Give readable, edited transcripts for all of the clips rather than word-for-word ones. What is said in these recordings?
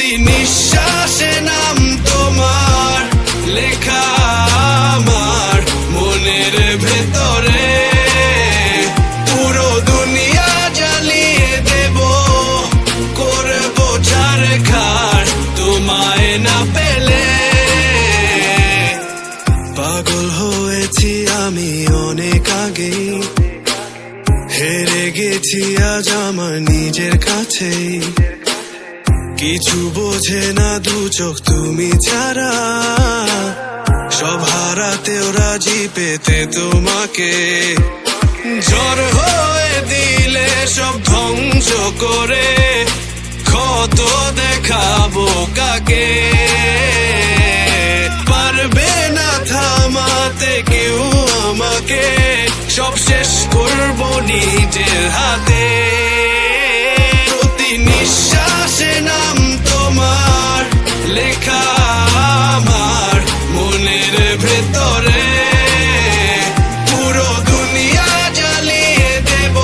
প্রতি নিঃশ্বাসে নাম তোমার লেখা আমার মনের ভেতরে। পুরো দুনিয়া জ্বালিয়ে দেব, করবো ছারখার তোমায় না পেলে। পাগল হয়েছি আমি অনেক আগে, হেরে গেছি আজ আমার নিজের কাছেই। কিছু বোঝে না দু চোখ তুমি ছাড়া, সব হারাতেও রাজি পেতে তোমাকে। ঝড় হয়ে দিলে সব ধ্বংস করে, ক্ষত দেখাবো কাকে। পারবে না থামাতে কেউ আমাকে, সব শেষ করবো নিজের হাতে। প্রতি নিঃশ্বাসে নাম তোমার লেখা আমার মনের ভেতরে। পুরো দুনিয়া জ্বালিয়ে দেব,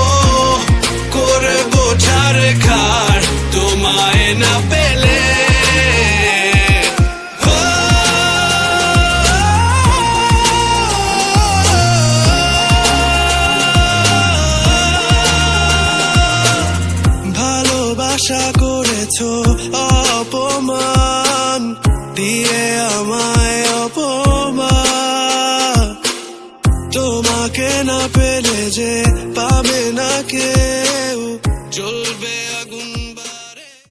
করবো ছারখার তোমায় না পেলে। আশা করেছো অপমান দিয়ে আমায় অপমান, তোমাকে না পেলে যে পাবে না কে।